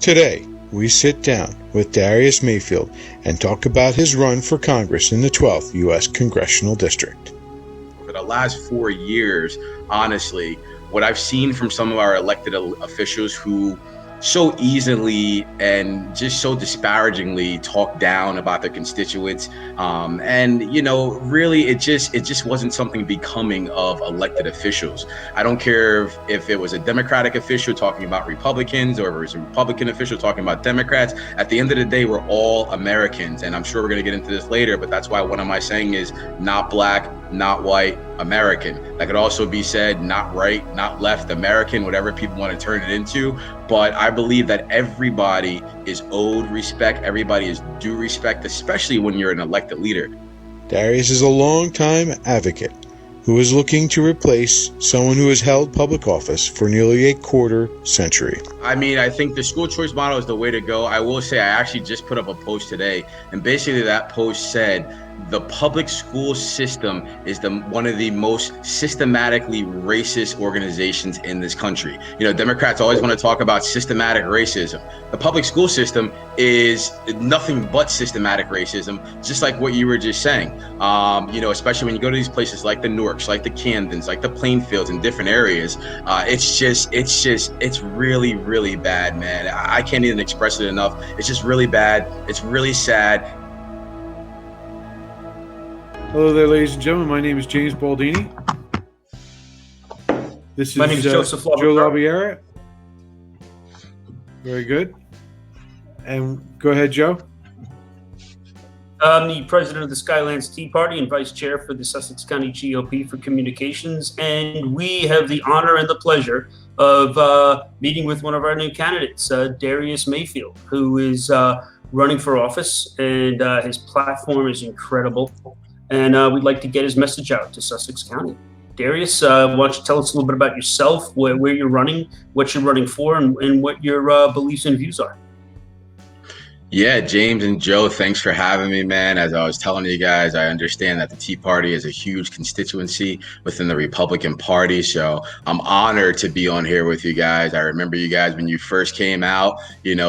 Today, we sit down with Darius Mayfield and talk about his run for Congress in the 12th U.S. Congressional District. For the last 4 years, honestly, what I've seen from some of our elected officials who so easily and just so disparagingly talk down about their constituents, and really it just wasn't something becoming of elected officials. I don't care if it was a Democratic official talking about Republicans or if it was a Republican official talking about Democrats. At the end of the day, we're all Americans, and I'm sure we're going to get into this later, but that's why one of my saying is not black, not white, American. That could also be said not right, not left, American, whatever people want to turn it into. But I believe that everybody is owed respect. Everybody is due respect, especially when you're an elected leader. Darius is a longtime advocate who is looking to replace someone who has held public office for nearly a quarter century. I mean, I think the school choice model is the way to go. I will say I actually just put up a post today, and basically that post said the public school system is one of the most systematically racist organizations in this country. Democrats always want to talk about systematic racism. The public school system is nothing but systematic racism, just like what you were just saying. Especially when you go to these places like the Newarks, like the Camdens, like the Plainfields in different areas. It's really, really bad, man. I can't even express it enough. It's just really bad. It's really sad. Hello there, ladies and gentlemen. My name is James Baldini. This is Joe LaBarbera. Very good. And go ahead, Joe. I'm the president of the Skylands Tea Party and vice chair for the Sussex County GOP for communications. And we have the honor and the pleasure of meeting with one of our new candidates, Darius Mayfield, who is running for office, and his platform is incredible. And we'd like to get his message out to Sussex County. Darius, why don't you tell us a little bit about yourself, where you're running, what you're running for, and what your beliefs and views are. Yeah, James and Joe, thanks for having me, man. As I was telling you guys, I understand that the Tea Party is a huge constituency within the Republican Party. So I'm honored to be on here with you guys. I remember you guys when you first came out,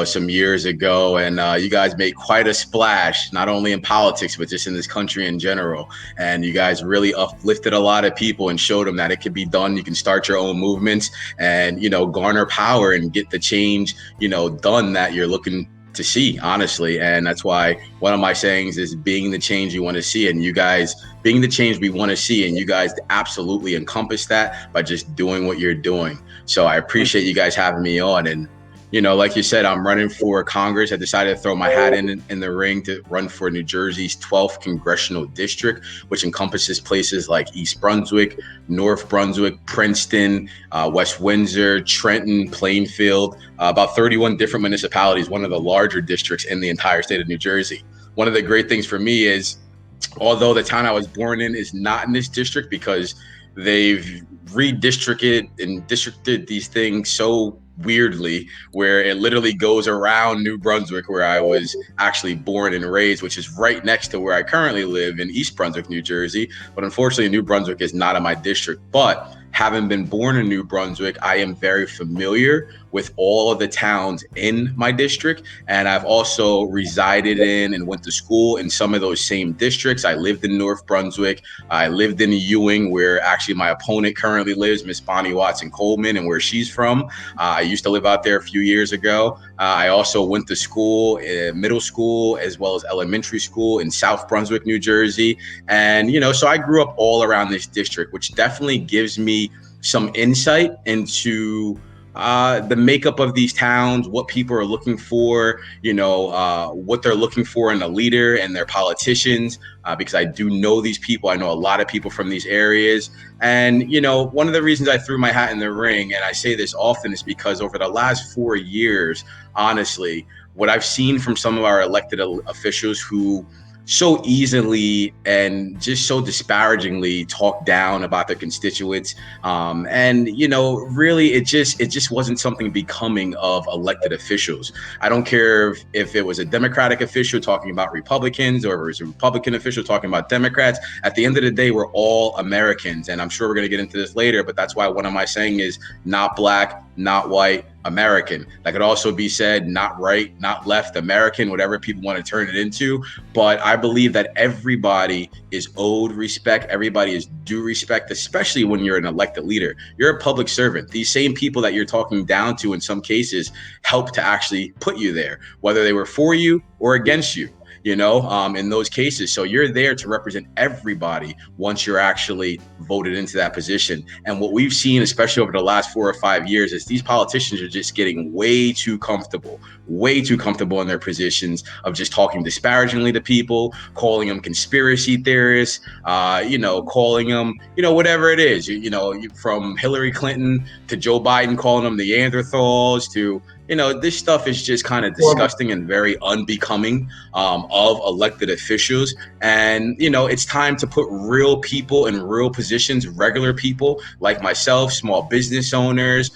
some years ago, and you guys made quite a splash, not only in politics, but just in this country in general. And you guys really uplifted a lot of people and showed them that it could be done. You can start your own movements and, garner power and get the change, done that you're looking to see, honestly. And that's why one of my sayings is being the change you want to see, and you guys being the change we want to see, and you guys absolutely encompass that by just doing what you're doing. So I appreciate you guys having me on. And like you said, I'm running for Congress. I decided to throw my hat in the ring to run for New Jersey's 12th Congressional District, which encompasses places like East Brunswick, North Brunswick, Princeton, West Windsor, Trenton, Plainfield, about 31 different municipalities, one of the larger districts in the entire state of New Jersey. One of the great things for me is, although the town I was born in is not in this district because they've redistricted and districted these things so weirdly, where it literally goes around New Brunswick, where I was actually born and raised, which is right next to where I currently live in East Brunswick, New Jersey. But unfortunately, New Brunswick is not in my district. But having been born in New Brunswick, I am very familiar with all of the towns in my district. And I've also resided in and went to school in some of those same districts. I lived in North Brunswick. I lived in Ewing, where actually my opponent currently lives, Miss Bonnie Watson-Coleman, and where she's from. I used to live out there a few years ago. I also went to school, middle school, as well as elementary school in South Brunswick, New Jersey. And, so I grew up all around this district, which definitely gives me some insight into the makeup of these towns, what people are looking for, what they're looking for in a leader and their politicians, because I do know these people. I know a lot of people from these areas. And, one of the reasons I threw my hat in the ring, and I say this often, is because over the last 4 years, honestly, what I've seen from some of our elected officials who so easily and just so disparagingly talk down about their constituents. And, really, it just wasn't something becoming of elected officials. I don't care if it was a Democratic official talking about Republicans or if it was a Republican official talking about Democrats. At the end of the day, we're all Americans. And I'm sure we're going to get into this later, but that's why one of my saying is not black, not white, American. That could also be said, not right, not left, American, whatever people want to turn it into. But I believe that everybody is owed respect. Everybody is due respect, especially when you're an elected leader. You're a public servant. These same people that you're talking down to in some cases help to actually put you there, whether they were for you or against you. In those cases. So you're there to represent everybody once you're actually voted into that position. And what we've seen, especially over the last 4 or 5 years, is these politicians are just getting way too comfortable in their positions of just talking disparagingly to people, calling them conspiracy theorists, calling them, whatever it is, from Hillary Clinton to Joe Biden, calling them Neanderthals to, this stuff is just kind of disgusting and very unbecoming of elected officials. And, it's time to put real people in real positions, regular people like myself, small business owners,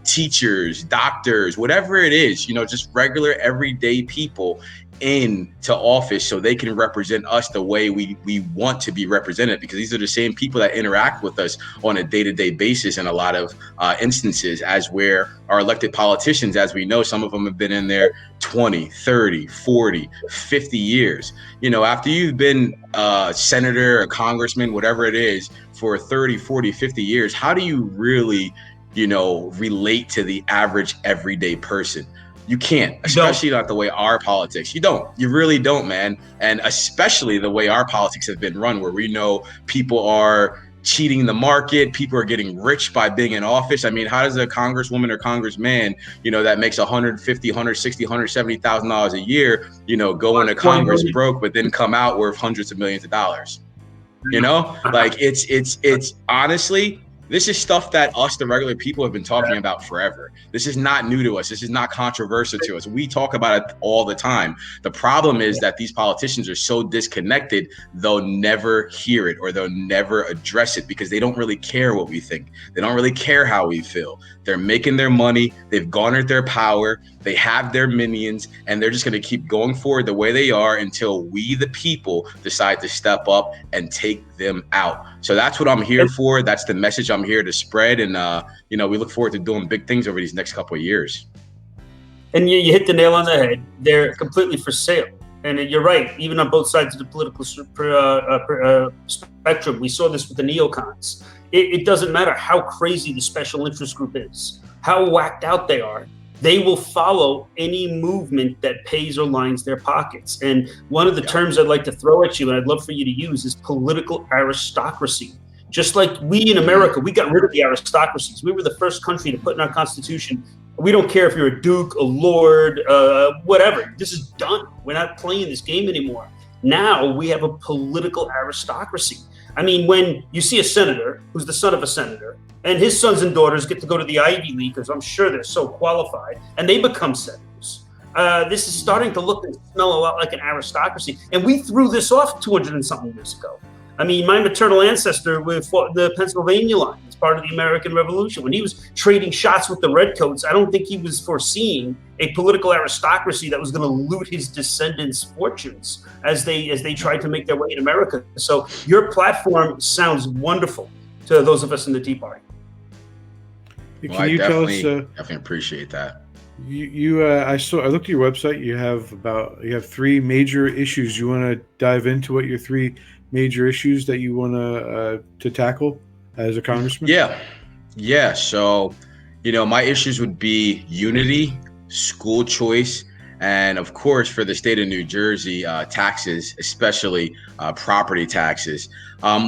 teachers, doctors, whatever it is, just regular everyday people into office so they can represent us the way we want to be represented, because these are the same people that interact with us on a day-to-day basis in a lot of instances, as where our elected politicians, as we know, some of them have been in there 20, 30, 40, 50 years. After you've been a senator, a congressman, whatever it is, for 30, 40, 50 years, how do you really, relate to the average everyday person? You can't, especially not the way our politics. You really don't, man. And especially the way our politics have been run, where we know people are cheating the market, people are getting rich by being in office. I mean, how does a congresswoman or congressman, that makes $150,000, $160,000, $170,000 a year, go into Congress broke, but then come out worth hundreds of millions of dollars? Like it's honestly, this is stuff that us, the regular people, have been talking about forever. This is not new to us. This is not controversial to us. We talk about it all the time. The problem is that these politicians are so disconnected, they'll never hear it or they'll never address it because they don't really care what we think. They don't really care how we feel. They're making their money. They've garnered their power. They have their minions, and they're just going to keep going forward the way they are until we, the people, decide to step up and take them out. So that's what I'm here for. That's the message I'm here to spread. And, we look forward to doing big things over these next couple of years. And you hit the nail on the head. They're completely for sale. And you're right, even on both sides of the political spectrum. We saw this with the neocons. It doesn't matter how crazy the special interest group is, how whacked out they are. They will follow any movement that pays or lines their pockets. And one of the terms I'd like to throw at you, and I'd love for you to use, is political aristocracy. Just like we in America, we got rid of the aristocracies. We were the first country to put in our constitution, we don't care if you're a duke, a lord, whatever. This is done. We're not playing this game anymore. Now we have a political aristocracy. I mean, when you see a senator who's the son of a senator, and his sons and daughters get to go to the Ivy League because I'm sure they're so qualified, and they become senators. This is starting to look and smell a lot like an aristocracy. And we threw this off 200 and something years ago. I mean, my maternal ancestor fought the Pennsylvania line as part of the American Revolution. When he was trading shots with the Redcoats, I don't think he was foreseeing a political aristocracy that was going to loot his descendants' fortunes as they tried to make their way in America. So your platform sounds wonderful to those of us in the Tea Party. Well, I definitely appreciate that. I looked at your website. You have 3 major issues. You want to dive into what your 3 major issues that you want to tackle as a congressman? Yeah. So, my issues would be unity, school choice, and of course, for the state of New Jersey, taxes, especially property taxes.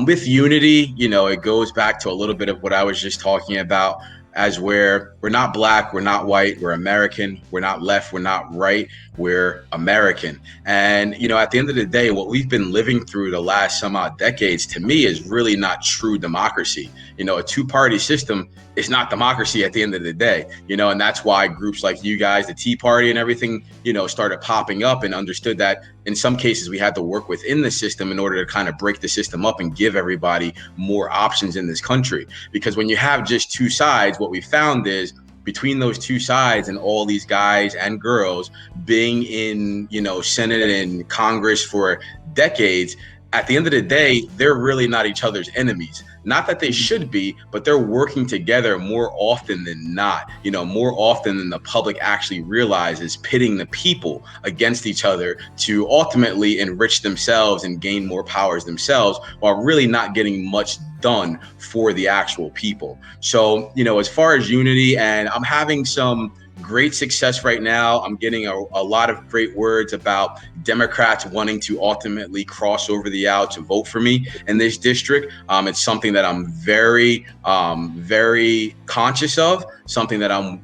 With unity, it goes back to a little bit of what I was just talking about, as where we're not black, we're not white, we're American, we're not left, we're not right, we're American. And, at the end of the day, what we've been living through the last some odd decades, to me, is really not true democracy. A 2-party system is not democracy at the end of the day, and that's why groups like you guys, the Tea Party and everything, started popping up, and understood that in some cases we had to work within the system in order to kind of break the system up and give everybody more options in this country. Because when you have just 2 sides, what we found is between those 2 sides and all these guys and girls being in, Senate and Congress for decades, at the end of the day, they're really not each other's enemies. Not that they should be, but they're working together more often than not, more often than the public actually realizes, pitting the people against each other to ultimately enrich themselves and gain more powers themselves, while really not getting much done for the actual people. So, as far as unity, and I'm having some great success right now. I'm getting a lot of great words about Democrats wanting to ultimately cross over the aisle to vote for me in this district. It's something that I'm very, very conscious of, something that I'm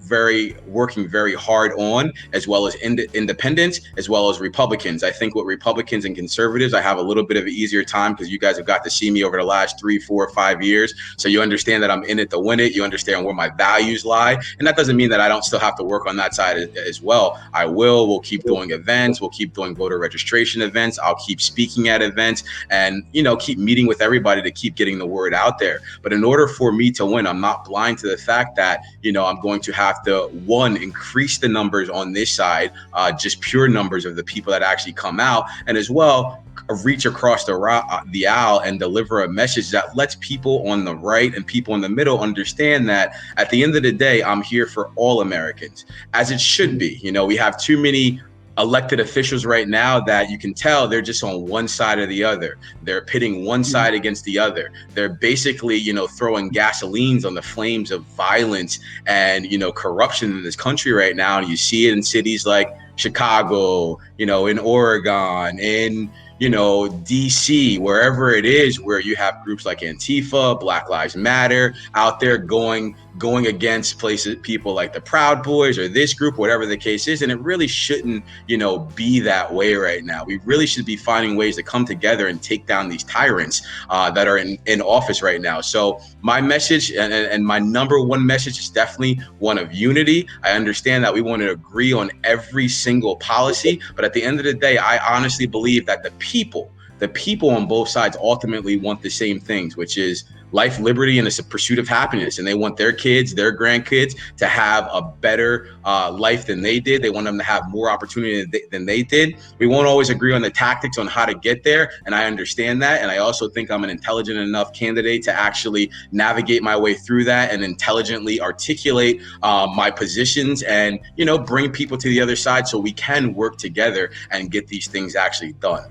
working very hard on, as well as independents, as well as Republicans. I think with Republicans and conservatives, I have a little bit of an easier time because you guys have got to see me over the last 3, 4, 5 years. So you understand that I'm in it to win it. You understand where my values lie. And that doesn't mean that I don't still have to work on that side as well. We'll keep doing events. We'll keep doing voter registration events. I'll keep speaking at events and, keep meeting with everybody to keep getting the word out there. But in order for me to win, I'm not blind to the fact that, I'm going to have to, one, increase the numbers on this side, just pure numbers of the people that actually come out, and as well, reach across the aisle and deliver a message that lets people on the right and people in the middle understand that at the end of the day, I'm here for all Americans, as it should be. We have too many elected officials right now that you can tell they're just on one side or the other. They're pitting one side against the other. They're basically, throwing gasolines on the flames of violence and, corruption in this country right now. And you see it in cities like Chicago, in Oregon, in DC, wherever it is, where you have groups like Antifa, Black Lives Matter out there going against people like the Proud Boys or this group, whatever the case is. And it really shouldn't, be that way right now. We really should be finding ways to come together and take down these tyrants that are in office right now. So my message and my number one message is definitely one of unity. I understand that we want to agree on every single policy, but at the end of the day, I honestly believe that the people on both sides ultimately want the same things, which is life, liberty, and a pursuit of happiness. And they want their kids, their grandkids to have a better life than they did. They want them to have more opportunity than they did. We won't always agree on the tactics on how to get there. And I understand that. And I also think I'm an intelligent enough candidate to actually navigate my way through that and intelligently articulate my positions and, bring people to the other side so we can work together and get these things actually done.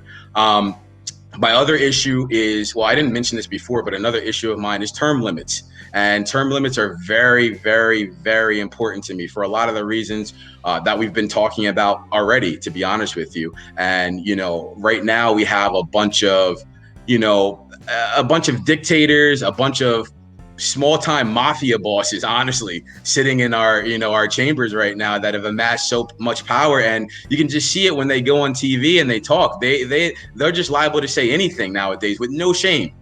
My other issue is, I didn't mention this before, but another issue of mine is term limits. And term limits are very, very, very important to me for a lot of the reasons that we've been talking about already, to be honest with you. And, right now we have a bunch of dictators, a bunch of small-time mafia bosses, honestly, sitting in our chambers right now that have amassed so much power, and you can just see it when they go on TV and they talk. They're just liable to say anything nowadays with no shame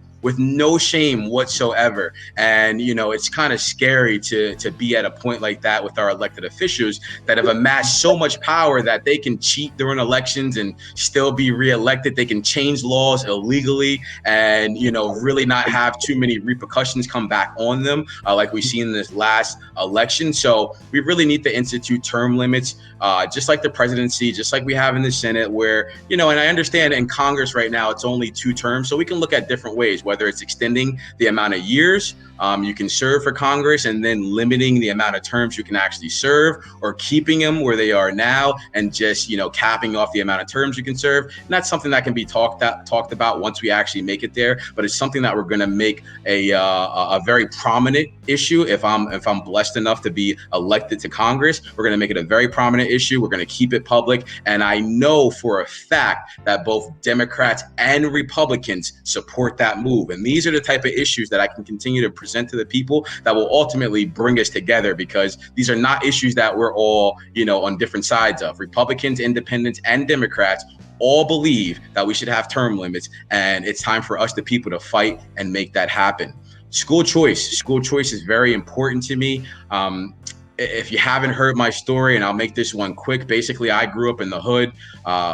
whatsoever. And it's kind of scary to be at a point like that with our elected officials that have amassed so much power that they can cheat during elections and still be reelected. They can change laws illegally and really not have too many repercussions come back on them, like we've seen in this last election. So we really need to institute term limits, just like the presidency, just like we have in the Senate, where and I understand in Congress right now it's only 2 terms, so we can look at different ways, whether it's extending the amount of years you can serve for Congress and then limiting the amount of terms you can actually serve, or keeping them where they are now and just capping off the amount of terms you can serve. And that's something that can be talked about once we actually make it there, but it's something that we're going to make a very prominent issue. If I'm blessed enough to be elected to Congress, we're going to make it a very prominent issue. We're going to keep it public, and I know for a fact that both Democrats and Republicans support that move. And these are the type of issues that I can continue to present to the people that will ultimately bring us together, because these are not issues that we're all on different sides of. Republicans, independents, and Democrats all believe that we should have term limits, and it's time for us, the people, to fight and make that happen. School choice is very important to me. If you haven't heard my story, and I'll make this one quick, basically I grew up in the hood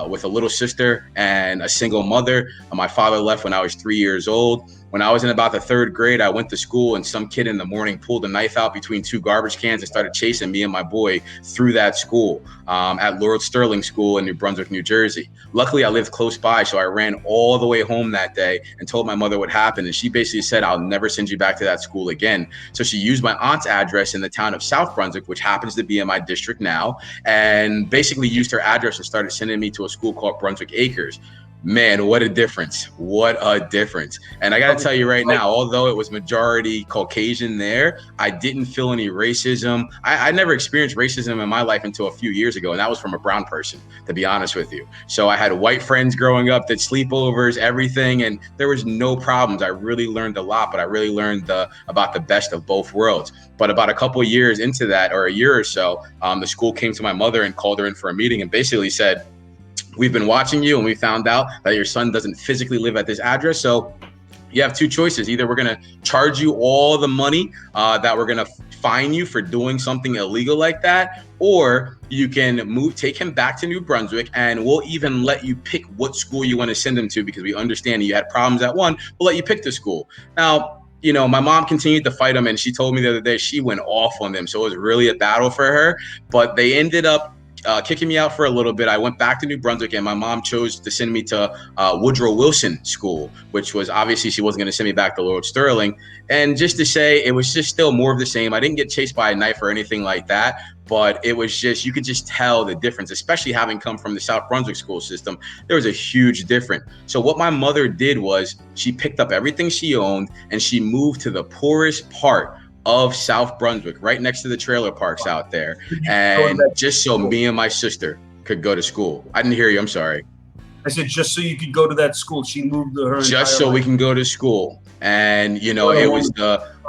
with a little sister and a single mother. My father left when I was 3 years old. when I was in about the 3rd grade, I went to school and some kid in the morning pulled a knife out between 2 garbage cans and started chasing me and my boy through that school at Lord Sterling School in New Brunswick, New Jersey. Luckily, I lived close by, so I ran all the way home that day and told my mother what happened. And she basically said, I'll never send you back to that school again. So she used my aunt's address in the town of South Brunswick, which happens to be in my district now, and basically used her address and started sending me to a school called Brunswick Acres. Man, what a difference. What a difference. And I got to tell you right now, although it was majority Caucasian there, I didn't feel any racism. I never experienced racism in my life until a few years ago, and that was from a brown person, to be honest with you. So I had white friends growing up, did sleepovers, everything, and there was no problems. I really learned a lot, but I really learned about the best of both worlds. But about a couple of years into that, or a year or so, the school came to my mother and called her in for a meeting and basically said, we've been watching you and we found out that your son doesn't physically live at this address. So you have 2 choices. Either we're going to charge you all the money that we're going to fine you for doing something illegal like that, or you can take him back to New Brunswick and we'll even let you pick what school you want to send him to, because we understand you had problems at one. We'll let you pick the school. Now, you know, my mom continued to fight him, and she told me the other day she went off on them. So it was really a battle for her, but they ended up kicking me out for a little bit. I went back to New Brunswick, and my mom chose to send me to Woodrow Wilson School, which was obviously she wasn't going to send me back to Lord Sterling. And just to say, it was just still more of the same. I didn't get chased by a knife or anything like that, but it was just, you could just tell the difference, especially having come from the South Brunswick school system. There was a huge difference. So what my mother did was she picked up everything she owned and she moved to the poorest part of South Brunswick, right next to the trailer parks out there. And just so me and my sister could go to school. I didn't hear you. I'm sorry. I said, just so you could go to that school. She moved her just so we can go to school. And, you know, it was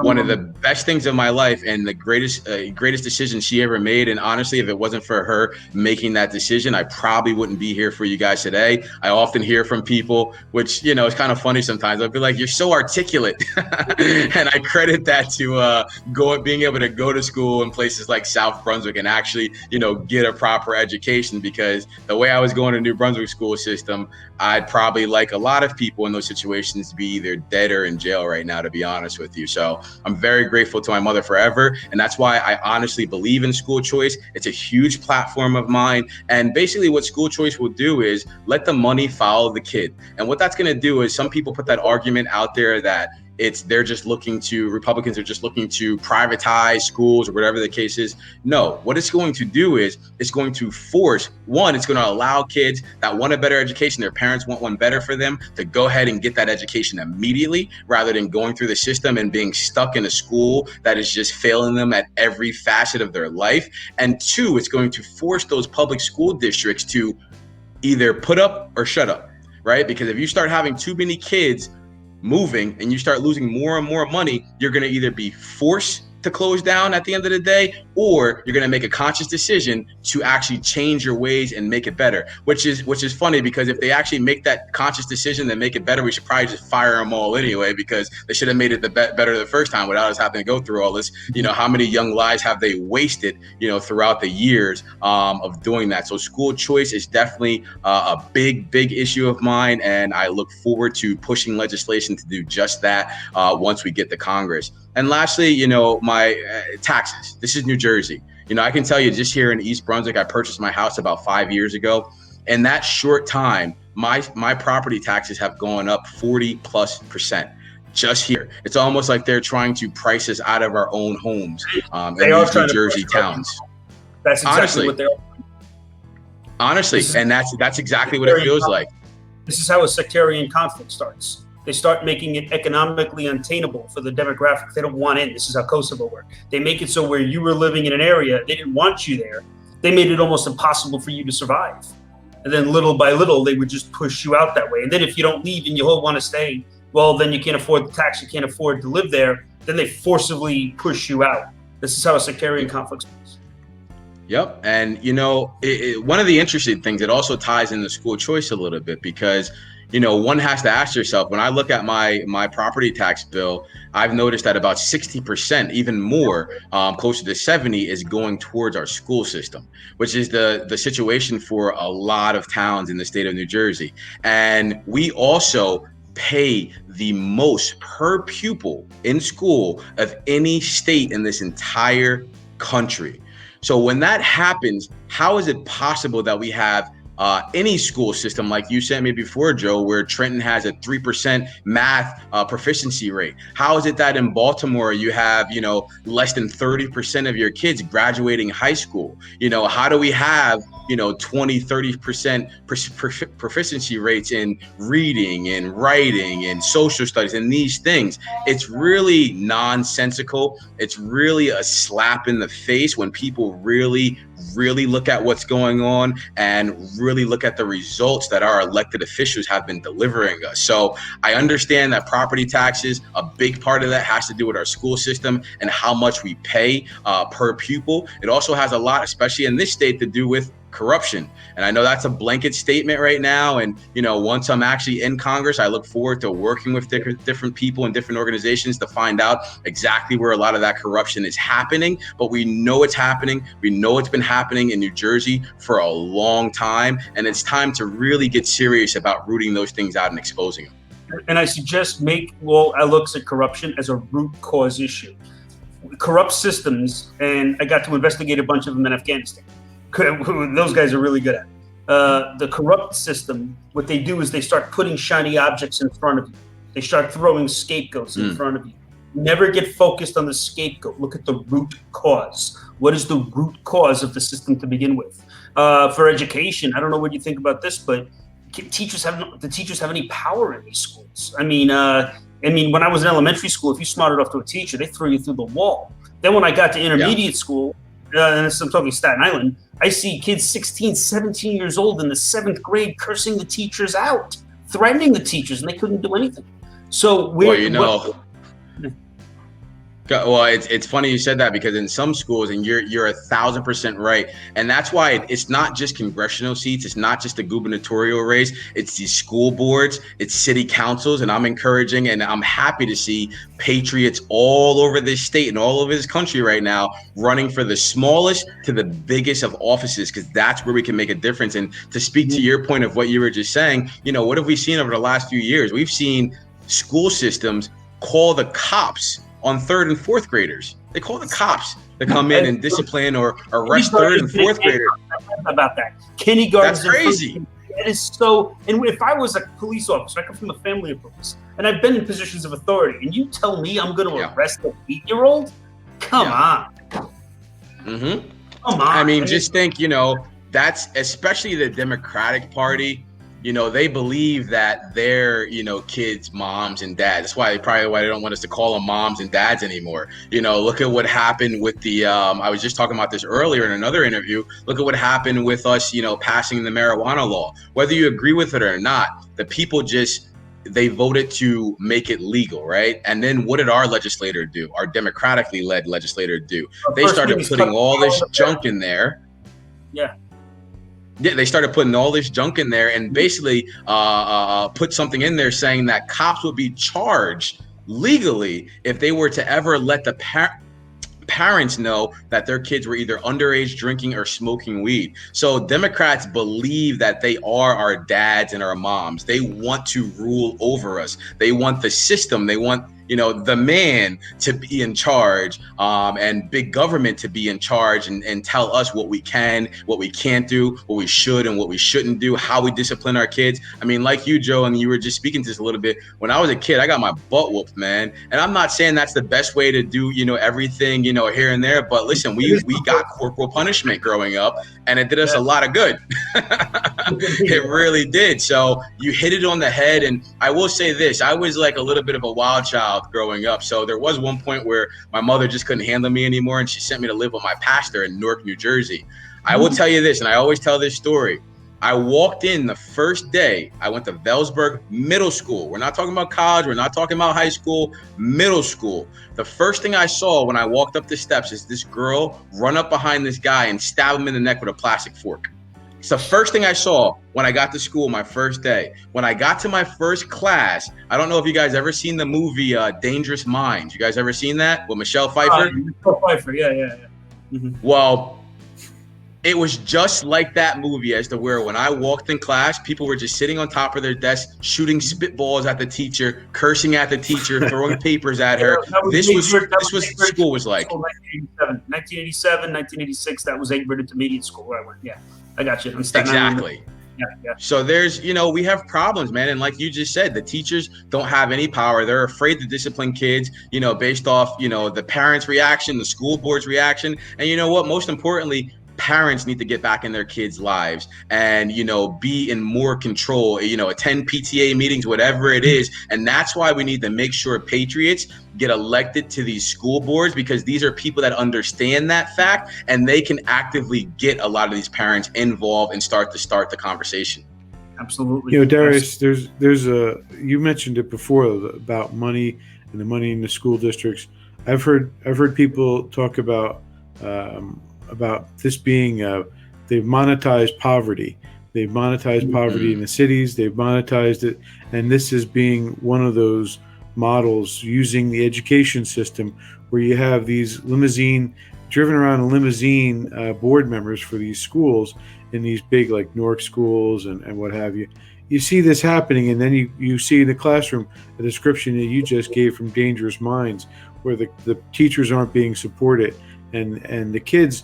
one of the best things of my life and the greatest decision she ever made. And honestly, if it wasn't for her making that decision, I probably wouldn't be here for you guys today. I often hear from people, which, you know, it's kind of funny sometimes. I'll be like, you're so articulate. And I credit that to being able to go to school in places like South Brunswick and actually, you know, get a proper education, because the way I was going to New Brunswick school system, I'd probably, like a lot of people in those situations, be either dead or in jail right now, to be honest with you. So I'm very grateful to my mother forever. And that's why I honestly believe in school choice. It's a huge platform of mine. And basically what school choice will do is let the money follow the kid. And what that's going to do is, some people put that argument out there that Republicans are just looking to privatize schools or whatever the case is. No, what it's going to do is it's going to force, it's going to allow kids that want a better education, their parents want one better for them, to go ahead and get that education immediately, rather than going through the system and being stuck in a school that is just failing them at every facet of their life. And 2, it's going to force those public school districts to either put up or shut up, right? Because if you start having too many kids moving and you start losing more and more money, you're going to either be forced to close down at the end of the day, or you're going to make a conscious decision to actually change your ways and make it better, which is funny, because if they actually make that conscious decision and make it better, we should probably just fire them all anyway, because they should have made it better the first time without us having to go through all this. You know, how many young lives have they wasted, you know, throughout the years of doing that? So school choice is definitely a big issue of mine, and I look forward to pushing legislation to do just that once we get to Congress. And lastly, you know, my taxes. This is New Jersey. You know, I can tell you, just here in East Brunswick, I purchased my house about 5 years ago. In that short time, my property taxes have gone up 40+% just here. It's almost like they're trying to price us out of our own homes in these New Jersey towns. That's exactly what they're doing. Honestly, and that's exactly what it feels like. This is how a sectarian conflict starts. They start making it economically untenable for the demographic they don't want in. This is how Kosovo worked. They make it so where you were living in an area, they didn't want you there. They made it almost impossible for you to survive. And then little by little, they would just push you out that way. And then if you don't leave and you all want to stay, well, then you can't afford the tax, you can't afford to live there. Then they forcibly push you out. This is how a sectarian conflict starts. Yep. And, you know, one of the interesting things, it also ties into school choice a little bit, because you know, one has to ask yourself, when I look at my property tax bill, I've noticed that about 60%, even more, closer to 70, is going towards our school system, which is the situation for a lot of towns in the state of New Jersey. And we also pay the most per pupil in school of any state in this entire country. So when that happens, how is it possible that we have any school system, like you sent me before, Joe, where Trenton has a 3% math proficiency rate? How is it that in Baltimore you have, less than 30% of your kids graduating high school? How do we have, 20-30% proficiency rates in reading and writing and social studies and these things? It's really nonsensical. It's really a slap in the face when people really look at what's going on and really look at the results that our elected officials have been delivering us. So I understand that property taxes, a big part of that has to do with our school system and how much we pay per pupil. It also has a lot, especially in this state, to do with corruption. And I know that's a blanket statement right now. And, once I'm actually in Congress, I look forward to working with different people and different organizations to find out exactly where a lot of that corruption is happening. But we know it's happening. We know it's been happening in New Jersey for a long time. And it's time to really get serious about rooting those things out and exposing them. And I suggest I look at corruption as a root cause issue. Corrupt systems, and I got to investigate a bunch of them in Afghanistan. Those guys are really good at it. The corrupt system, what they do is they start putting shiny objects in front of you. They start throwing scapegoats in front of you. Never get focused on the scapegoat. Look at the root cause. What is the root cause of the system to begin with? For education, I don't know what you think about this, but do the teachers have any power in these schools? I mean, when I was in elementary school, if you smarted off to a teacher, they threw you through the wall. Then when I got to intermediate school, and I'm talking Staten Island, I see kids 16, 17 years old in the 7th grade cursing the teachers out, threatening the teachers, and they couldn't do anything. So it's funny you said that, because in some schools, and you're 1,000% right, and that's why it's not just congressional seats, it's not just the gubernatorial race, it's these school boards, it's city councils, and I'm encouraging and I'm happy to see patriots all over this state and all over this country right now running for the smallest to the biggest of offices, because that's where we can make a difference. And to speak to your point of what you were just saying, what have we seen over the last few years? We've seen school systems call the cops on 3rd and 4th graders. They call the cops to come in and discipline or arrest 3rd and 4th graders. About that. Kindergarten. That's crazy. That is so. And if I was a police officer, I come from a family of police, and I've been in positions of authority, and you tell me I'm going to arrest an 8-year-old? Come on. Mm-hmm. Come on. I mean, just think, that's especially the Democratic Party. They believe that they're, kids' moms and dads. That's why they don't want us to call them moms and dads anymore. Look at what happened with the, I was just talking about this earlier in another interview. Look at what happened with us, passing the marijuana law. Whether you agree with it or not, the people they voted to make it legal, right? And then what did our legislator do? Our democratically led legislator do? They started putting all this junk in there. Yeah. Yeah, they started putting all this junk in there and basically put something in there saying that cops would be charged legally if they were to ever let the parents know that their kids were either underage drinking or smoking weed. So Democrats believe that they are our dads and our moms. They want to rule over us. They want the system. They want the man to be in charge, and big government to be in charge and tell us what we can, what we can't do, what we should and what we shouldn't do, how we discipline our kids. I mean, like you, Joe, and you were just speaking to this a little bit. When I was a kid, I got my butt whooped, man. And I'm not saying that's the best way to do, everything, here and there. But listen, we got corporal punishment growing up, and it did us a lot of good. It really did. So you hit it on the head. And I will say this, I was like a little bit of a wild child growing up. So there was one point where my mother just couldn't handle me anymore, and she sent me to live with my pastor in Newark, New Jersey. I will tell you this, and I always tell this story. I walked in the first day. I went to Velsburg Middle School. We're not talking about college. We're not talking about high school. Middle school. The first thing I saw when I walked up the steps is this girl run up behind this guy and stab him in the neck with a plastic fork. It's the first thing I saw when I got to school my first day. When I got to my first class, I don't know if you guys ever seen the movie Dangerous Minds. You guys ever seen that with Michelle Pfeiffer? Michelle Pfeiffer, yeah. Mm-hmm. Well, It was just like that movie, as to where when I walked in class, people were just sitting on top of their desks, shooting spitballs at the teacher, cursing at the teacher, throwing papers at her. This was school was like. 1987, 1986. That was 8th grade intermediate school where I went. Yeah, I got you. Exactly. Yeah. So there's, we have problems, man. And like you just said, the teachers don't have any power. They're afraid to discipline kids, based off, the parents' reaction, the school board's reaction. And you know what? Most importantly, parents need to get back in their kids' lives and, be in more control, attend PTA meetings, whatever it is. And that's why we need to make sure Patriots get elected to these school boards, because these are people that understand that fact and they can actively get a lot of these parents involved and start the conversation. Absolutely. Darius, you mentioned it before about money and the money in the school districts. I've heard people talk about this being they've monetized poverty. They've monetized poverty in the cities. They've monetized it, and this is being one of those models using the education system where you have these driven around in limousine board members for these schools in these big like Newark schools and what have you. You see this happening, and then you see in the classroom a description that you just gave from Dangerous Minds, where the teachers aren't being supported, and the kids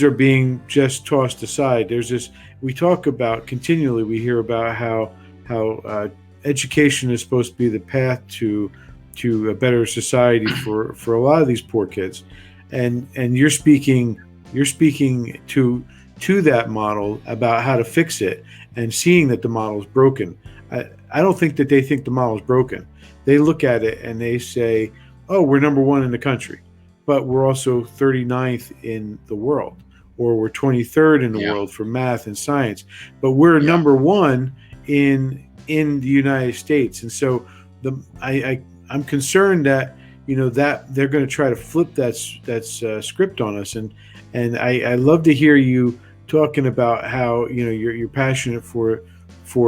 are being just tossed aside. There's this, we talk about continually, we hear about how education is supposed to be the path to a better society for a lot of these poor kids, and you're speaking to that model about how to fix it, and seeing that the model is broken. I don't think that they think the model is broken. They look at it and they say, oh, we're number one in the country, but we're also 39th in the world, or we're 23rd in the world for math and science, but we're number one in the United States. And so I'm concerned that that they're going to try to flip that script on us, and I love to hear you talking about how you're passionate for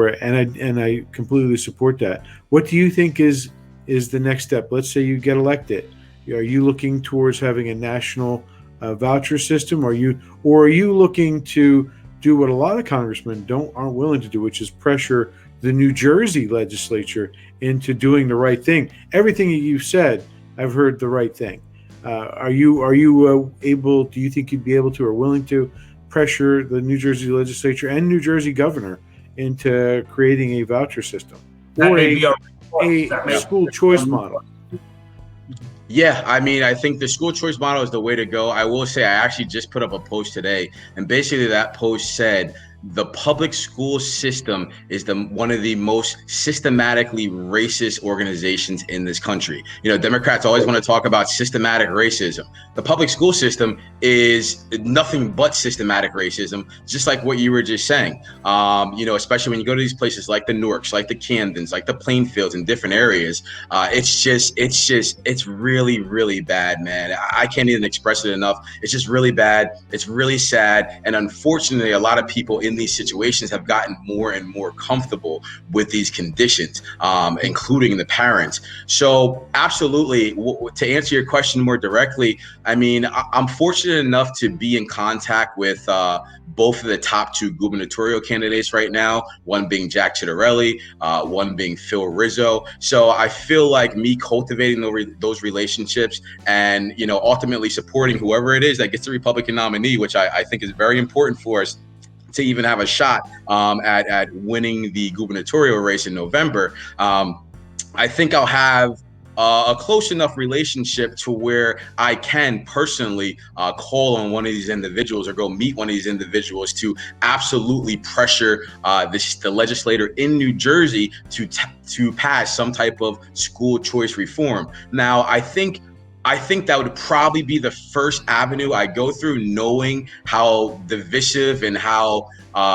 it, and I completely support that. What do you think is the next step? Let's say you get elected. Are you looking towards having a national voucher system? Are you looking to do what a lot of congressmen aren't willing to do, which is pressure the New Jersey legislature into doing the right thing? Everything you've said, I've heard the right thing. Are you able? Do you think you'd be able to or willing to pressure the New Jersey legislature and New Jersey governor into creating a voucher system or a school choice model? Yeah, I think the school choice model is the way to go. I will say I actually just put up a post today, and basically that post said the public school system is one of the most systematically racist organizations in this country. Democrats always want to talk about systematic racism. The public school system is nothing but systematic racism, just like what you were just saying. Especially when you go to these places like the Newarks, like the Camdens, like the Plainfields and different areas. It's really, really bad, man. I can't even express it enough. It's just really bad. It's really sad. And unfortunately, a lot of people in these situations have gotten more and more comfortable with these conditions, including the parents. So absolutely, to answer your question more directly, I'm fortunate enough to be in contact with both of the top two gubernatorial candidates right now, one being Jack Ciattarelli, one being Phil Rizzo. So I feel like me cultivating those relationships and, ultimately supporting whoever it is that gets the Republican nominee, which I think is very important for us to even have a shot at winning the gubernatorial race in November. I think I'll have a close enough relationship to where I can personally call on one of these individuals or go meet one of these individuals to absolutely pressure the legislator in New Jersey to pass some type of school choice reform. Now, I think that would probably be the first avenue I go through, knowing how divisive and how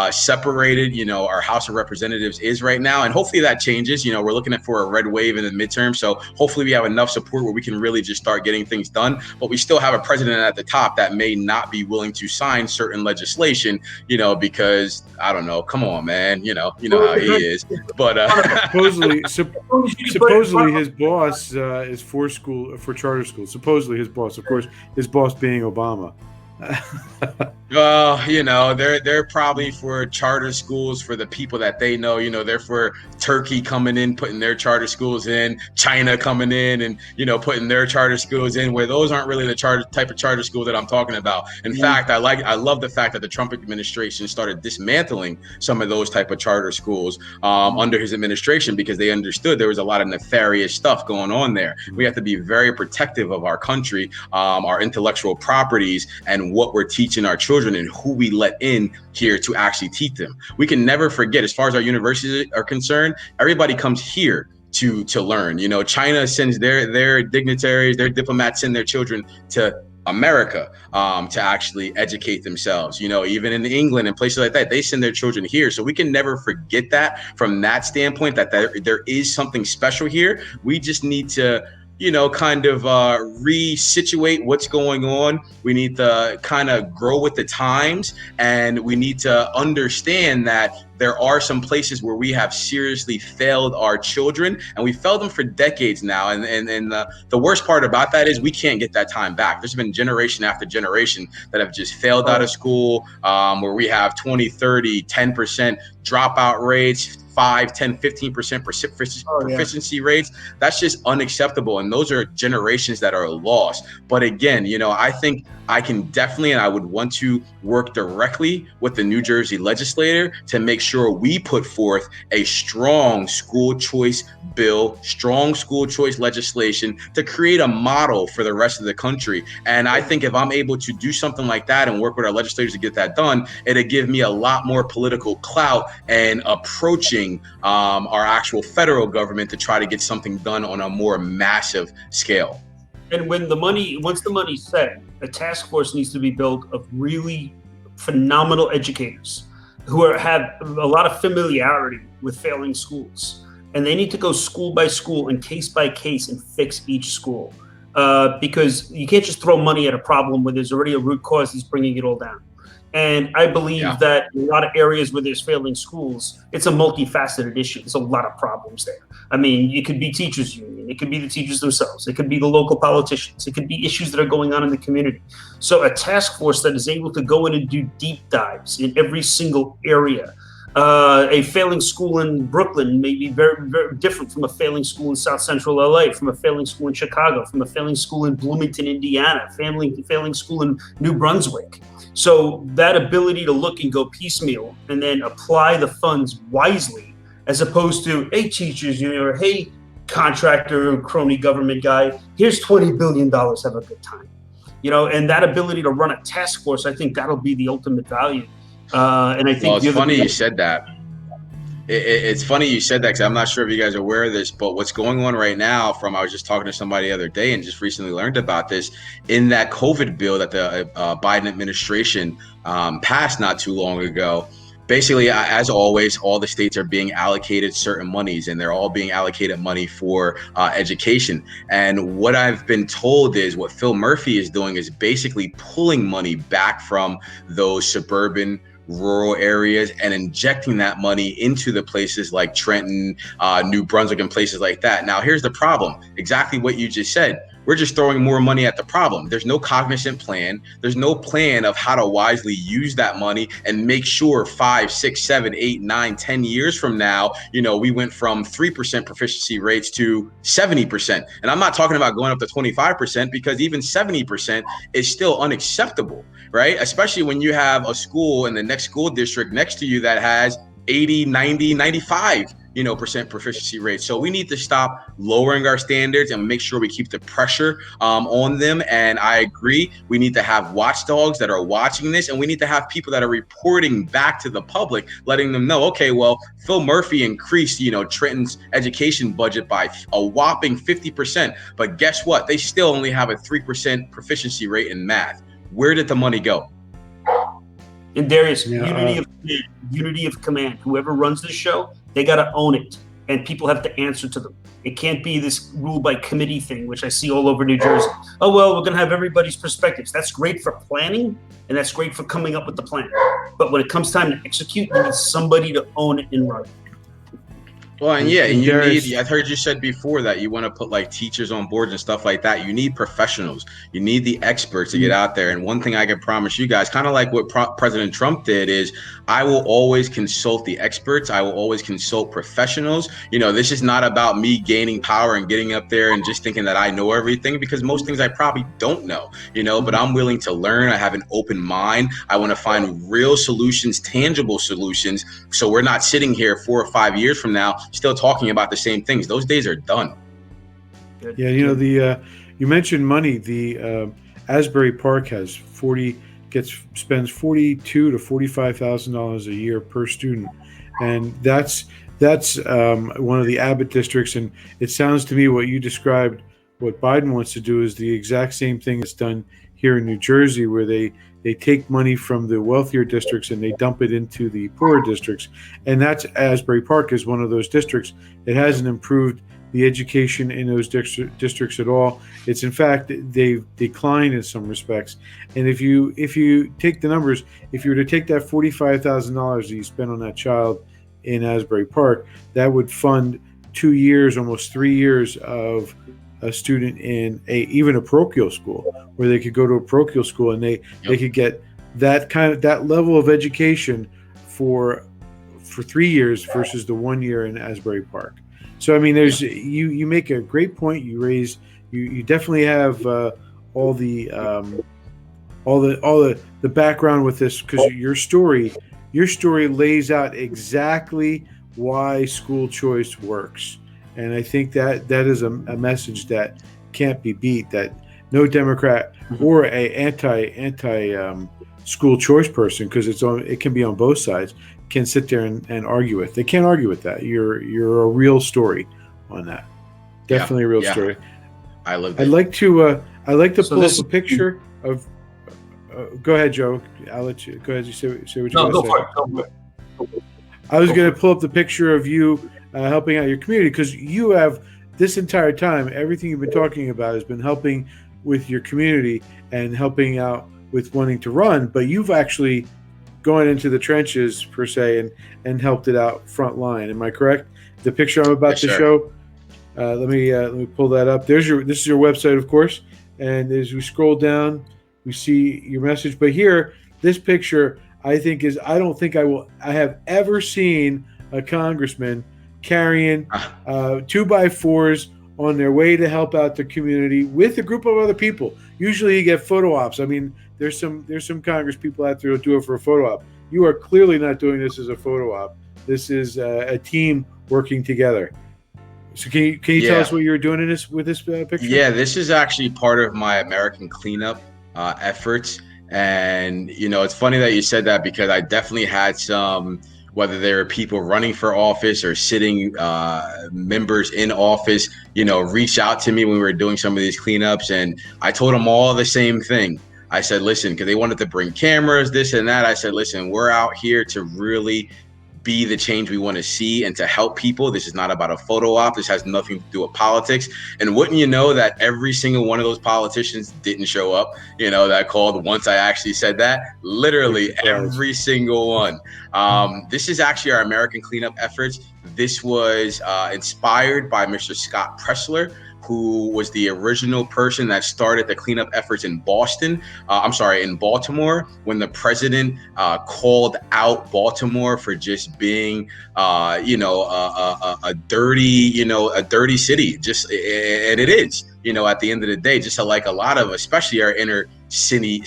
separated, our House of Representatives is right now. And hopefully that changes. We're looking for a red wave in the midterm. So hopefully we have enough support where we can really just start getting things done. But we still have a president at the top that may not be willing to sign certain legislation, because I don't know. Come on, man. You know how he is. But supposedly his boss is for charter schools. Supposedly his boss, of course, his boss being Obama. They're probably for charter schools for the people that they know. They're for Turkey coming in, putting their charter schools in, China coming in and, putting their charter schools in, where those aren't really the type of charter school that I'm talking about. In fact, I love the fact that the Trump administration started dismantling some of those type of charter schools under his administration, because they understood there was a lot of nefarious stuff going on there. We have to be very protective of our country, our intellectual properties, and what we're teaching our children and who we let in here to actually teach them. We can never forget, as far as our universities are concerned, everybody comes here to learn. China sends their dignitaries, their diplomats send their children to America to actually educate themselves. Even in England and places like that, they send their children here. So we can never forget that from that standpoint, that there is something special here. We just need to kind of resituate what's going on. We need to kind of grow with the times, and we need to understand that there are some places where we have seriously failed our children, and we failed them for decades now. And the worst part about that is we can't get that time back. There's been generation after generation that have just failed out of school, where we have 20, 30, 10% dropout rates, 5, 10, 15% proficiency rates. That's just unacceptable. And those are generations that are lost. But again, I think I can definitely, and I would want to work directly with the New Jersey legislator to make sure we put forth a strong school choice bill, strong school choice legislation to create a model for the rest of the country. And I think if I'm able to do something like that and work with our legislators to get that done, it'll give me a lot more political clout and approaching our actual federal government to try to get something done on a more massive scale. And once the money's set, a task force needs to be built of really phenomenal educators who have a lot of familiarity with failing schools. And they need to go school by school and case by case and fix each school. Because you can't just throw money at a problem where there's already a root cause that's bringing it all down. And I believe that in a lot of areas where there's failing schools, it's a multifaceted issue. There's a lot of problems there. I mean, it could be teachers union, it could be the teachers themselves, it could be the local politicians, it could be issues that are going on in the community. So a task force that is able to go in and do deep dives in every single area. A failing school in Brooklyn may be very, very different from a failing school in South Central LA, from a failing school in Chicago, from a failing school in Bloomington, Indiana, failing school in New Brunswick. So that ability to look and go piecemeal and then apply the funds wisely, as opposed to, hey, teachers, or hey, contractor or crony government guy, here's $20 billion, have a good time. And that ability to run a task force, I think that'll be the ultimate value. And I think it's funny you said that. It's funny you said that, because I'm not sure if you guys are aware of this, but what's going on right now, I was just talking to somebody the other day and just recently learned about this, in that COVID bill that the Biden administration passed not too long ago. Basically, as always, all the states are being allocated certain monies, and they're all being allocated money for education. And what I've been told is what Phil Murphy is doing is basically pulling money back from those suburban rural areas and injecting that money into the places like Trenton, New Brunswick, and places like that. Now, here's the problem. Exactly what you just said. We're just throwing more money at the problem. There's no cognizant plan. There's no plan of how to wisely use that money and make sure 5, 6, 7, 8, 9, 10 years from now, we went from 3% proficiency rates to 70%. And I'm not talking about going up to 25%, because even 70% is still unacceptable, right? Especially when you have a school in the next school district next to you that has 80, 90, 95 percent proficiency rate. So we need to stop lowering our standards and make sure we keep the pressure on them. And I agree, we need to have watchdogs that are watching this, and we need to have people that are reporting back to the public, letting them know, okay, well, Phil Murphy increased, Trenton's education budget by a whopping 50%. But guess what? They still only have a 3% proficiency rate in math. Where did the money go? And Darius, unity of command. Whoever runs this show, they got to own it, and people have to answer to them. It can't be this rule by committee thing, which I see all over New Jersey. Oh, well, we're going to have everybody's perspectives. That's great for planning, and that's great for coming up with the plan. But when it comes time to execute, you need somebody to own it and run it. Well, and yeah, and you Darius, need, I've heard you said before that you want to put like teachers on boards and stuff like that. You need professionals. You need the experts to get out there. And one thing I can promise you guys, kind of like what President Trump did, is I will always consult the experts. I will always consult professionals. This is not about me gaining power and getting up there and just thinking that I know everything, because most things I probably don't know, but I'm willing to learn. I have an open mind. I want to find real solutions, tangible solutions. So we're not sitting here 4 or 5 years from now still talking about the same things. Those days are done. Yeah, you mentioned money. The Asbury Park spends $42,000 to $45,000 a year per student, and that's one of the Abbott districts. And it sounds to me what you described, what Biden wants to do, is the exact same thing that's done here in New Jersey, where they take money from the wealthier districts and they dump it into the poorer districts. And that's Asbury Park is one of those districts. It hasn't improved the education in those districts at all. It's, in fact, they've declined in some respects. And if you take the numbers, if you were to take that $45,000 that you spend on that child in Asbury Park, that would fund 2 years, almost 3 years of a student in even a parochial school, where they could go to a parochial school and they could get that level of education for 3 years versus the 1 year in Asbury Park. So I mean, there's you make a great point. You definitely have all the background with this, because your story lays out exactly why school choice works. And I think that is a message that can't be beat, that no Democrat or a anti school choice person, because it can be on both sides, can sit there and argue with. They can't argue with that. You're a real story on that. Definitely a real story. I love that. I'd like to pull up a picture of. Go ahead, Joe. I'll let you go ahead. You say what you're going to say. Go for it. I was going to pull up the picture of you helping out your community, because you have, this entire time, everything you've been talking about has been helping with your community and helping out with wanting to run, but you've actually gone into the trenches per se and helped it out front line. Am I correct? The picture I'm about to show, let me pull that up. This is your website, of course, and as we scroll down, we see your message. But here, this picture, I don't think I have ever seen a congressman carrying 2x4s on their way to help out the community with a group of other people. Usually you get photo ops. I mean, there's some Congress people out there who do it for a photo op. You are clearly not doing this as a photo op. This is a team working together. So can you tell us what you're doing with this picture? Yeah, this is actually part of my American cleanup efforts. And, it's funny that you said that, because I definitely had some, whether they were people running for office or sitting members in office, reach out to me when we were doing some of these cleanups. And I told them all the same thing. I said, listen, because they wanted to bring cameras, this and that. I said, listen, we're out here to really be the change we want to see and to help people. This is not about a photo op. This has nothing to do with politics. And wouldn't you know that every single one of those politicians didn't show up, that called once I actually said that? Literally every single one. This is actually our American cleanup efforts. This was inspired by Mr. Scott Pressler, who was the original person that started the cleanup efforts in in Baltimore, when the president called out Baltimore for just being, a dirty city. And it is, at the end of the day, just like a lot of, especially our inner city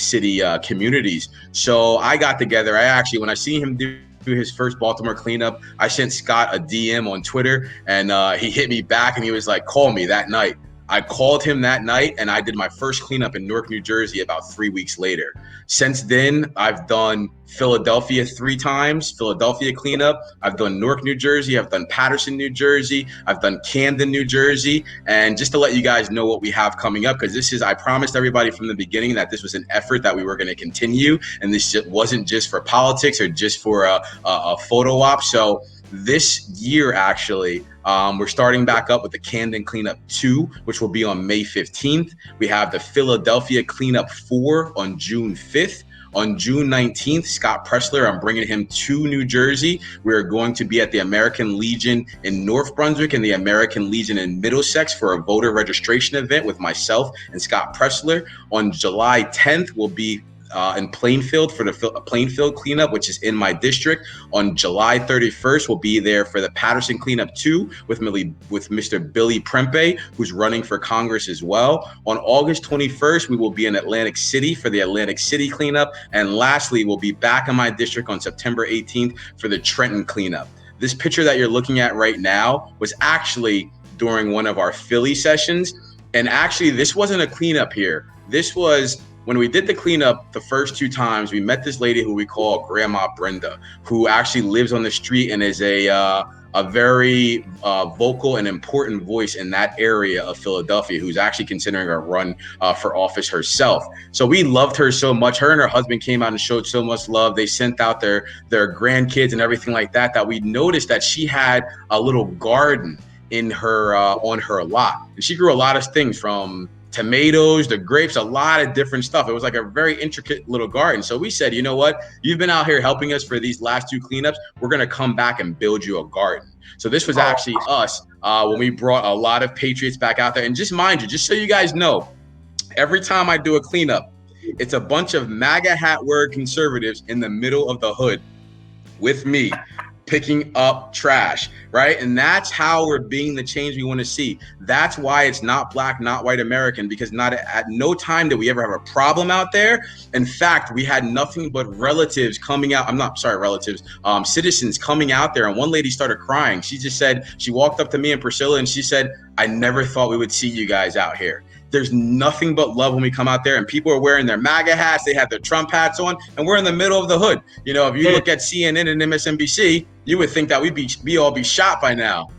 communities. So I got together. When I see him do his first Baltimore cleanup, I sent Scott a DM on Twitter, and he hit me back and he was like, call me that night. I called him that night, and I did my first cleanup in Newark, New Jersey about 3 weeks later. Since then, I've done Philadelphia 3 times, Philadelphia cleanup. I've done Newark, New Jersey. I've done Paterson, New Jersey. I've done Camden, New Jersey. And just to let you guys know what we have coming up, because I promised everybody from the beginning that this was an effort that we were going to continue. And this wasn't just for politics or just for a photo op. So this year, actually, we're starting back up with the Camden Cleanup 2, which will be on May 15th. We have the Philadelphia Cleanup 4 on June 5th. On June 19th, Scott Pressler, I'm bringing him to New Jersey. We're going to be at the American Legion in North Brunswick and the American Legion in Middlesex for a voter registration event with myself and Scott Pressler. On July 10th, we'll be in Plainfield for the Plainfield cleanup, which is in my district. On July 31st, we'll be there for the Patterson cleanup too with Mr. Billy Prempe, who's running for Congress as well. On August 21st, we will be in Atlantic City for the Atlantic City cleanup. And lastly, we'll be back in my district on September 18th for the Trenton cleanup. This picture that you're looking at right now was actually during one of our Philly sessions. And actually, this wasn't a cleanup here. This was when we did the cleanup the first 2 times. We met this lady who we call Grandma Brenda, who actually lives on the street and is a very vocal and important voice in that area of Philadelphia, who's actually considering a run for office herself. So we loved her so much. Her and her husband came out and showed so much love. They sent out their grandkids and everything like that, that we noticed that she had a little garden in her on her lot. And she grew a lot of things from tomatoes, the grapes, a lot of different stuff. It was like a very intricate little garden. So we said, you know what? You've been out here helping us for these last 2 cleanups. We're going to come back and build you a garden. So this was actually us when we brought a lot of Patriots back out there. And just mind you, just so you guys know, every time I do a cleanup, it's a bunch of MAGA hat wearing conservatives in the middle of the hood with me, picking up trash, right? And that's how we're being the change we want to see. That's why it's not black, not white American, because not at no time did we ever have a problem out there. In fact, we had nothing but relatives coming out. Citizens coming out there. And one lady started crying. She just said, she walked up to me and Priscilla and she said, I never thought we would see you guys out here. There's nothing but love when we come out there, and people are wearing their MAGA hats. They have their Trump hats on, and we're in the middle of the hood. You know, if you look at CNN and MSNBC, you would think that we all be shot by now.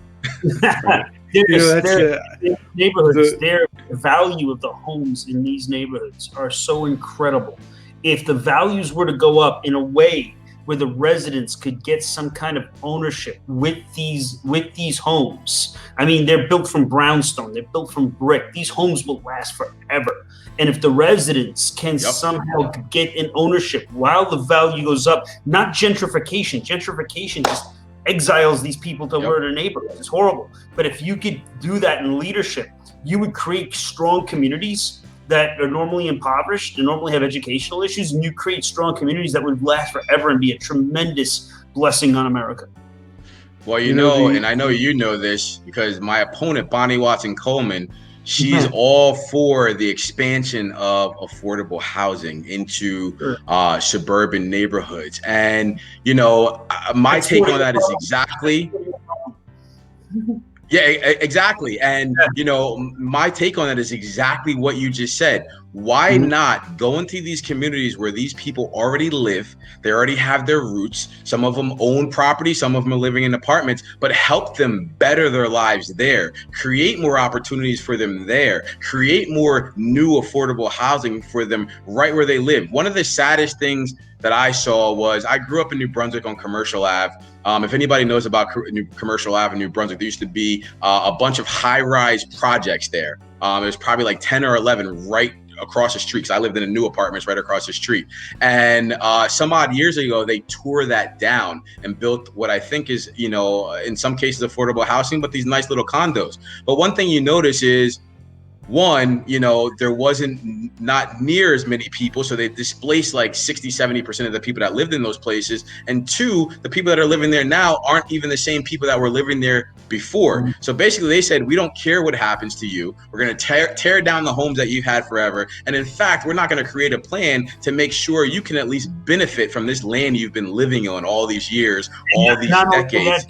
Neighborhoods, the value of the homes in these neighborhoods are so incredible. If the values were to go up in a way where the residents could get some kind of ownership with these homes. I mean, they're built from brownstone, they're built from brick. These homes will last forever. And if the residents can somehow get an ownership while the value goes up, not gentrification. Gentrification just exiles these people to where their neighborhoods. It's horrible. But if you could do that in leadership, you would create strong communities that are normally impoverished and normally have educational issues, and you create strong communities that would last forever and be a tremendous blessing on America. Well, you know, and I know you know this because my opponent, Bonnie Watson-Coleman, she's all for the expansion of affordable housing into suburban neighborhoods. And, you know, my take on that is exactly... Yeah, exactly. And, you know, my take on that is exactly what you just said. Why not go into these communities where these people already live? They already have their roots. Some of them own property. Some of them are living in apartments, but help them better their lives there. Create more opportunities for them there. Create more new affordable housing for them right where they live. One of the saddest things that I saw was I grew up in New Brunswick on Commercial Ave. If anybody knows about Commercial Ave in New Brunswick, there used to be a bunch of high-rise projects there. There's probably like 10 or 11 right across the street, because I lived in a new apartments right across the street. And some odd years ago, they tore that down and built what I think is, you know, in some cases affordable housing, but these nice little condos. But one thing you notice is, one, you know, there wasn't not near as many people. So they displaced like 60-70% of the people that lived in those places. And 2, the people that are living there now aren't even the same people that were living there before. So basically they said, we don't care what happens to you. We're going to tear down the homes that you've had forever. And in fact, we're not going to create a plan to make sure you can at least benefit from this land you've been living on all these years, all these decades.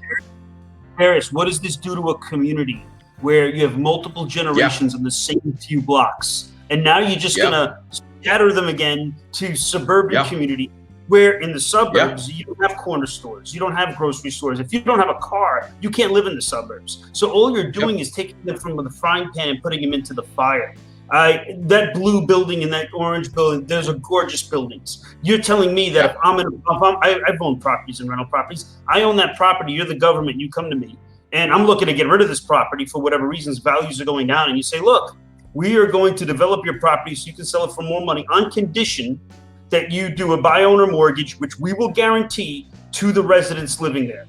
Darius, what does this do to a community where you have multiple generations in the same few blocks, and now you're just gonna scatter them again to suburban community, where in the suburbs you don't have corner stores, you don't have grocery stores. If you don't have a car, you can't live in the suburbs. So all you're doing is taking them from the frying pan and putting them into the fire. That blue building and that orange building, those are gorgeous buildings. You're telling me that if I've owned properties and rental properties, I own that property, you're the government, you come to me, and I'm looking to get rid of this property for whatever reasons, values are going down. And you say, look, we are going to develop your property so you can sell it for more money on condition that you do a buy-owner mortgage, which we will guarantee to the residents living there.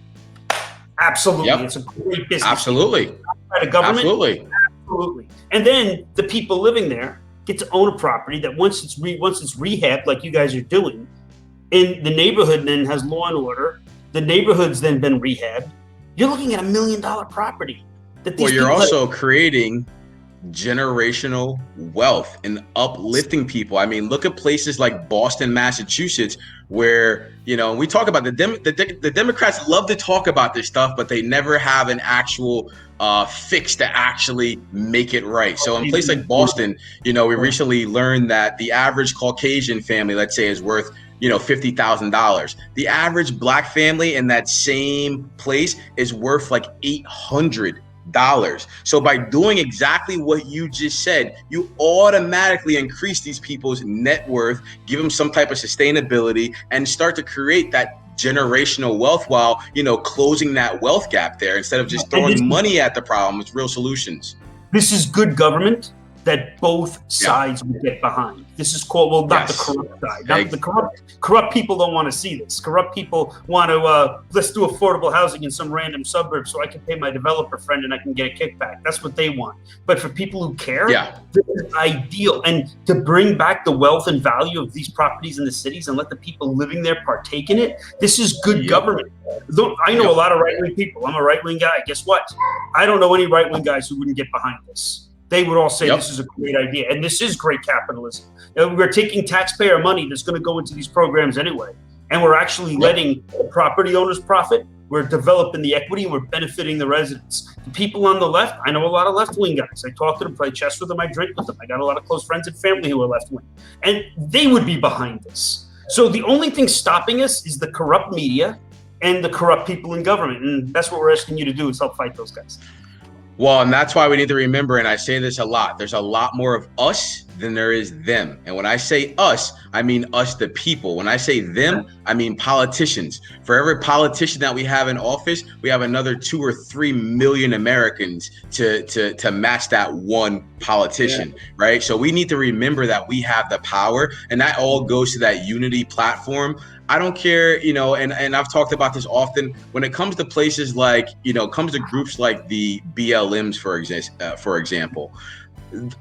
Absolutely. Yep. It's a great business. Absolutely. By the government. Absolutely. Absolutely. And then the people living there get to own a property that once it's rehabbed, like you guys are doing, in the neighborhood then has law and order. The neighborhood's then been rehabbed. You're looking at $1 million property. Well, you're also creating generational wealth and uplifting people. I mean, look at places like Boston, Massachusetts, where, you know, we talk about the Democrats love to talk about this stuff, but they never have an actual fix to actually make it right. So in a place like Boston, you know, we recently learned that the average Caucasian family, let's say, is worth, you know, $50,000. The average Black family in that same place is worth like $800. So by doing exactly what you just said, you automatically increase these people's net worth, give them some type of sustainability, and start to create that generational wealth while, you know, closing that wealth gap there instead of just throwing money at the problem. It's real solutions. This is good government that both sides will get behind. This is called, well, not the corrupt side. Not the corrupt people don't want to see this. Corrupt people want to, let's do affordable housing in some random suburb so I can pay my developer friend and I can get a kickback. That's what they want. But for people who care, this is ideal. And to bring back the wealth and value of these properties in the cities and let the people living there partake in it, this is good government. I know a lot of right-wing people. I'm a right-wing guy. Guess what? I don't know any right-wing guys who wouldn't get behind this. They would all say this is a great idea. And this is great capitalism. We're taking taxpayer money that's going to go into these programs anyway. And we're actually letting the property owners profit. We're developing the equity and we're benefiting the residents. The people on the left, I know a lot of left-wing guys. I talk to them, play chess with them, I drink with them. I got a lot of close friends and family who are left-wing. And they would be behind this. So the only thing stopping us is the corrupt media and the corrupt people in government. And that's what we're asking you to do, is help fight those guys. Well, and that's why we need to remember, and I say this a lot, there's a lot more of us than there is them. And when I say us, I mean us, the people. When I say them, I mean politicians. For every politician that we have in office, we have another 2 or 3 million Americans to match that one politician, right? So we need to remember that we have the power, and that all goes to that unity platform. I don't care, you know, and I've talked about this often, when it comes to places like, you know, comes to groups like the BLMs, for example,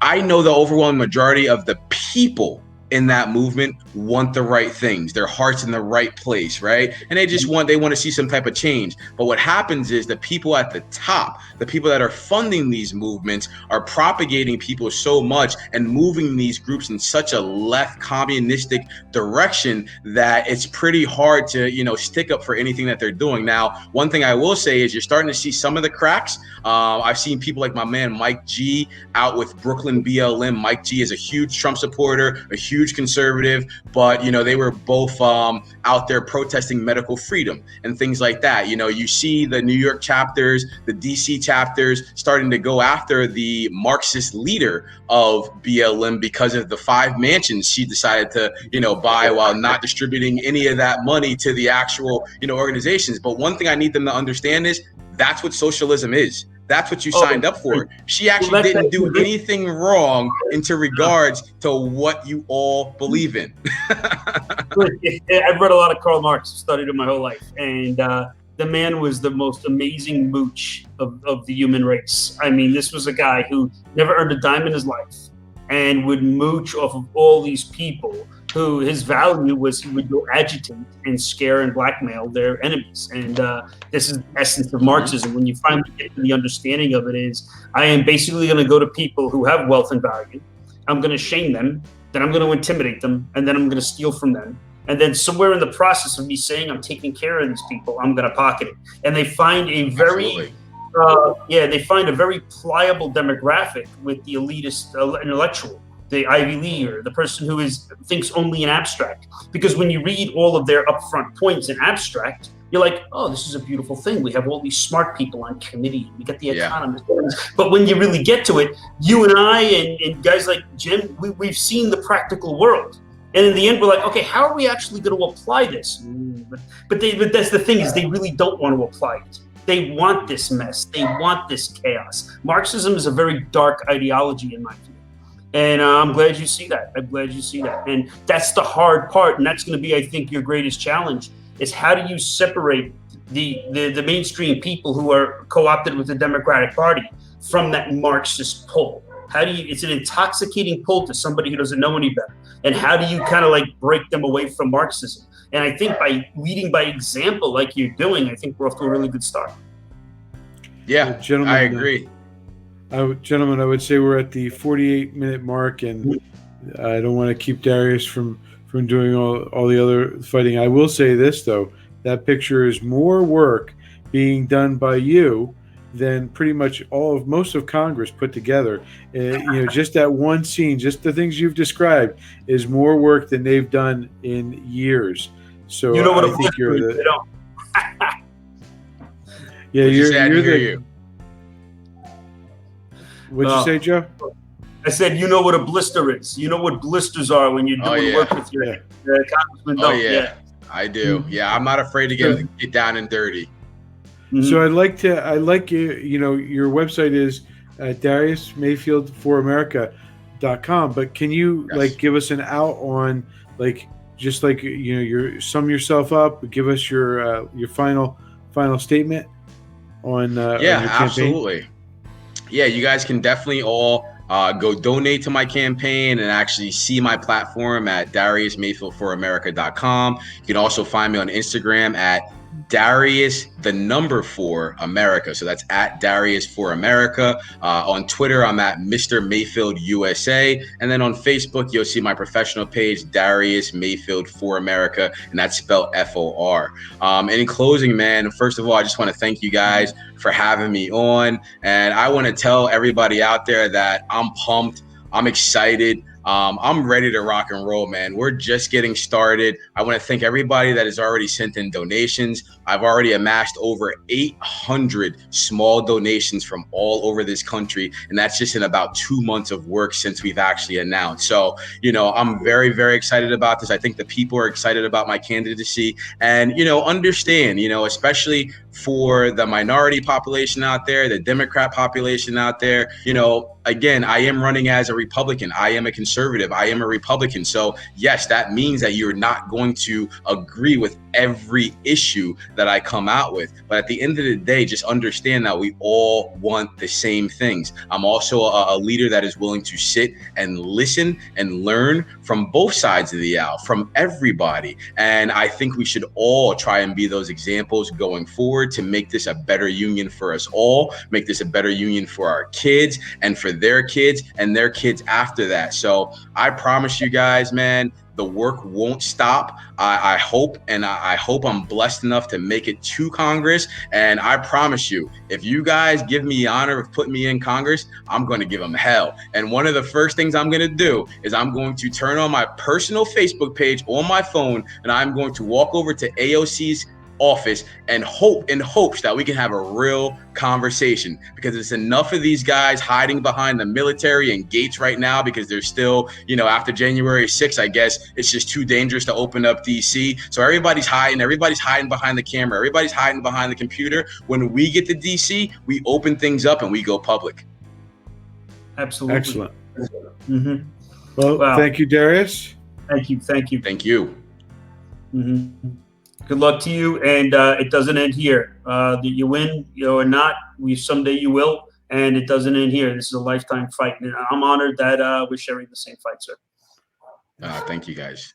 I know the overwhelming majority of the people in that movement want the right things. Their heart's in the right place, right? And they want to see some type of change. But what happens is the people at the top, the people that are funding these movements, are propagating people so much and moving these groups in such a left communistic direction that it's pretty hard to, you know, stick up for anything that they're doing. Now, one thing I will say is you're starting to see some of the cracks. I've seen people like my man Mike G out with Brooklyn BLM. Mike G is a huge Trump supporter, a huge conservative, but, you know, they were both out there protesting medical freedom and things like that. You know, you see the New York chapters, the DC chapters starting to go after the Marxist leader of BLM because of the 5 mansions she decided to, you know, buy while not distributing any of that money to the actual, you know, organizations. But one thing I need them to understand is that's what socialism is. That's what you signed up for. She actually didn't do anything wrong into regards to what you all believe in. I've read a lot of Karl Marx, studied him my whole life. And the man was the most amazing mooch of the human race. I mean, this was a guy who never earned a dime in his life and would mooch off of all these people who his value was he would go agitate and scare and blackmail their enemies. And this is the essence of Marxism. When you finally get to the understanding of it is, I am basically going to go to people who have wealth and value. I'm going to shame them, then I'm going to intimidate them, and then I'm going to steal from them. And then somewhere in the process of me saying I'm taking care of these people, I'm going to pocket it. And they find a very... they find a very pliable demographic with the elitist intellectual, the Ivy Leaguer, the person who thinks only in abstract. Because when you read all of their upfront points in abstract, you're like, oh, this is a beautiful thing. We have all these smart people on committee. We got the economists. But when you really get to it, you and I and guys like Jim, we've seen the practical world. And in the end, we're like, okay, how are we actually going to apply this? But that's the thing, is they really don't want to apply it. They want this mess. They want this chaos. Marxism is a very dark ideology in my view. And I'm glad you see that. I'm glad you see that. And that's the hard part. And that's going to be, I think, your greatest challenge is how do you separate the mainstream people who are co-opted with the Democratic Party from that Marxist pull? How do you, it's an intoxicating pull to somebody who doesn't know any better. And how do you kind of like break them away from Marxism? And I think by leading by example, like you're doing, I think we're off to a really good start. Yeah, gentlemen, I agree. Gentlemen, I would say we're at the 48-minute mark, and I don't want to keep Darius from doing all the other fighting. I will say this, though. That picture is more work being done by you than pretty much most of Congress put together. Just that one scene, just the things you've described, is more work than they've done in years. So you know what I think you're the. Yeah, you're the. What'd you say, Joe? I said, you know what a blister is. You know what blisters are when you're doing work with your congressman. Oh yeah, I do. Mm-hmm. Yeah, I'm not afraid to get down and dirty. Mm-hmm. So I like you. Your website is Darius Mayfield for America.com. But can you give us an out on sum yourself up, give us your final statement on on your campaign? Absolutely. Yeah, you guys can definitely all go donate to my campaign and actually see my platform at DariusMayfieldForAmerica.com. You can also find me on Instagram at Darius for America. So that's at Darius for America. On Twitter, I'm at Mr. Mayfield USA. And then on Facebook, you'll see my professional page, Darius Mayfield for America, and that's spelled FOR. And in closing, man, first of all, I just want to thank you guys for having me on. And I want to tell everybody out there that I'm pumped. I'm excited. I'm ready to rock and roll, man. We're just getting started. I want to thank everybody that has already sent in donations. I've already amassed over 800 small donations from all over this country. And that's just in about 2 months of work since we've actually announced. So, I'm very, very excited about this. I think the people are excited about my candidacy and, understand, especially for the minority population out there, the Democrat population out there, again, I am running as a Republican. I am a conservative. I am a Republican. So yes, that means that you're not going to agree with every issue that I come out with. But at the end of the day, just understand that we all want the same things. I'm also a leader that is willing to sit and listen and learn from both sides of the aisle, from everybody. And I think we should all try and be those examples going forward to make this a better union for us all, make this a better union for our kids and for their kids and their kids after that. So I promise you guys, man, the work won't stop. I hope I'm blessed enough to make it to Congress. And I promise you, if you guys give me the honor of putting me in Congress, I'm going to give them hell. And one of the first things I'm going to do is I'm going to turn on my personal Facebook page on my phone, and I'm going to walk over to AOC's office and hopes that we can have a real conversation, because it's enough of these guys hiding behind the military and gates right now because they're still, after January 6th, I guess it's just too dangerous to open up DC. So everybody's hiding behind the camera, everybody's hiding behind the computer. When we get to DC, we open things up and we go public. Absolutely. Excellent. Mm-hmm. Well, wow. Thank you, Darius. Thank you. Mm-hmm. Good luck to you, and it doesn't end here. That you win, or not, someday you will, and it doesn't end here. This is a lifetime fight, and I'm honored that we're sharing the same fight, sir. Thank you, guys.